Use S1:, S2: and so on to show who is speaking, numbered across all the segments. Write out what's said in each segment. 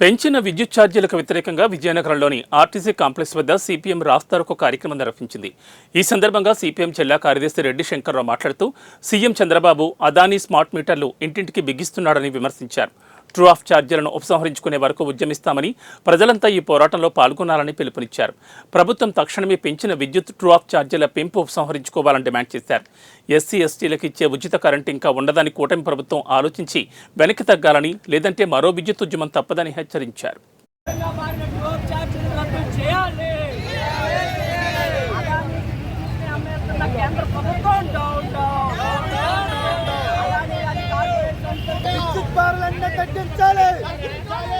S1: పెంచిన విద్యుత్ ఛార్జీలకు వ్యతిరేకంగా విజయనగరంలోని ఆర్టీసీ కాంప్లెక్స్ వద్ద సిపిఎం రాస్తారోకో కార్యక్రమం నిర్వహించింది. ఈ సందర్భంగా సిపిఎం జిల్లా కార్యదర్శి రెడ్డి శంకర్రావు మాట్లాడుతూ సీఎం చంద్రబాబు అదానీ స్మార్ట్ మీటర్లు ఇంటింటికి బిగిస్తున్నాడని విమర్శించారు. ట్రూ ఆఫ్ ఛార్జీలను ఉపసంహరించుకునే వరకు ఉద్యమిస్తామని, ప్రజలంతా ఈ పోరాటంలో పాల్గొనాలని పిలుపునిచ్చారు. ప్రభుత్వం తక్షణమే పెంచిన విద్యుత్ ట్రూ ఆఫ్ ఛార్జీల పెంపు ఉపసంహరించుకోవాలని డిమాండ్ చేశారు. ఎస్సీ ఎస్టీలకు ఇచ్చే ఉచిత కరెంటు ఇంకా ఉండదని కూటమి ప్రభుత్వం ఆలోచించి వెనక్కి తగ్గాలని, లేదంటే మరో విద్యుత్ ఉద్యమం తప్పదని హెచ్చరించారు.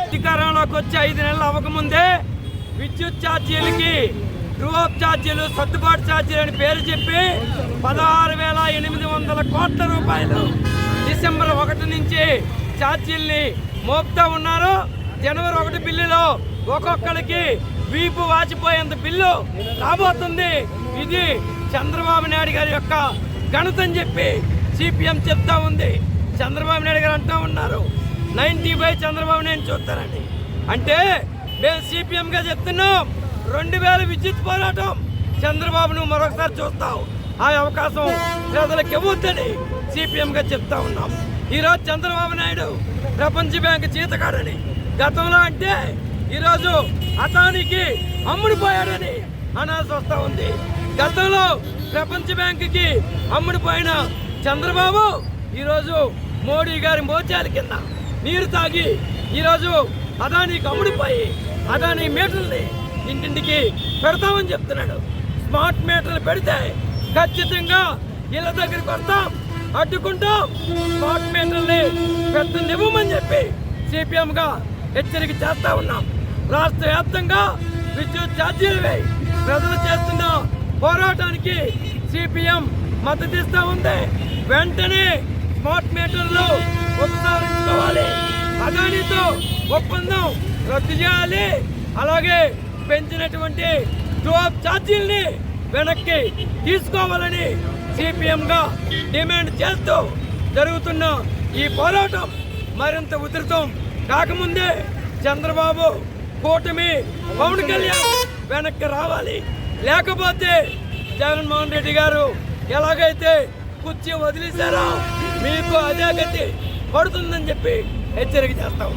S2: అధికారంలోకి వచ్చి 5 నెలలు అవ్వకముందే విద్యుత్ ఛార్జీలకి ట్రూ ఆఫ్ ఛార్జీలు, సర్దుబాటు ఛార్జీలు అని పేరు చెప్పి 16,800 కోట్ల రూపాయలు డిసెంబర్ 1 నుంచి ఛార్జీల్ని మోపుతా ఉన్నారు. జనవరి 1 బిల్లులో ఒక్కొక్కరికి వీపు వాచిపోయేంత బిల్లు రాబోతుంది. ఇది చంద్రబాబు నాయుడు గారి యొక్క ఘనత అని చెప్పి సిపిఎం చెప్తా ఉంది. చంద్రబాబు నాయుడు గారు అంటూ ఉన్నారు 90 చంద్రబాబు నాయుడు చూస్తారండి. అంటే మేము సిపిఎంగా చెప్తున్నాం 2000 విద్యుత్ పోరాటం చంద్రబాబును మరొకసారి చూస్తాం. ఆ అవకాశం ప్రజలకు ఇవ్వద్దని సిపిఎంగా చెప్తా ఉన్నాం. ఈరోజు చంద్రబాబు నాయుడు ప్రపంచ బ్యాంక్ జీతగాడని, గతంలో అంటే ఈరోజు అదానికి అమ్ముడిపోయాడని అనాల్సి వస్తూ ఉంది. గతంలో ప్రపంచ బ్యాంకుకి అమ్ముడిపోయిన చంద్రబాబు ఈరోజు మోడీ గారి మోచాల కింద నీరు తాగి ఈరోజు అదానికి అమ్ముడిపోయి అదాని మీటర్ని ఇంటింటికి పెడతామని చెప్తున్నాడు. స్మార్ట్ మీటర్లు పెడితే ఖచ్చితంగా ఇళ్ళ దగ్గరికి వస్తాం, అడ్డుకుంటాం, స్మార్ట్ మీటర్ని పెట్టనివ్వమని చెప్పి సిపిఎంగా హెచ్చరిక చేస్తా ఉన్నాం. రాష్ట్ర వ్యాప్తంగా విద్యుత్ ఛార్జీలపై ప్రజలు చేస్తున్న పోరాటానికి సిపిఎం మద్దతిస్తూ ఉంది. వెంటనే స్మార్ట్ మీటర్లు ఉపసంహరించుకోవాలి, అదానితో ఒప్పందం రద్దు చేయాలి, అలాగే పెంచినటువంటి ట్రూ ఆఫ్ ఛార్జీల్ని వెనక్కి తీసుకోవాలని సిపిఎంగా డిమాండ్ చేస్తూ జరుగుతున్న ఈ పోరాటం మరింత ఉధృతం కాకముందే చంద్రబాబు, కూటమి, పవన్ కళ్యాణ్ వెనక్కి రావాలి. లేకపోతే జగన్మోహన్ రెడ్డి గారు ఎలాగైతే కుర్చీ వదిలేశారో మీకు అదే గతి పడుతుందని చెప్పి హెచ్చరిక చేస్తాం.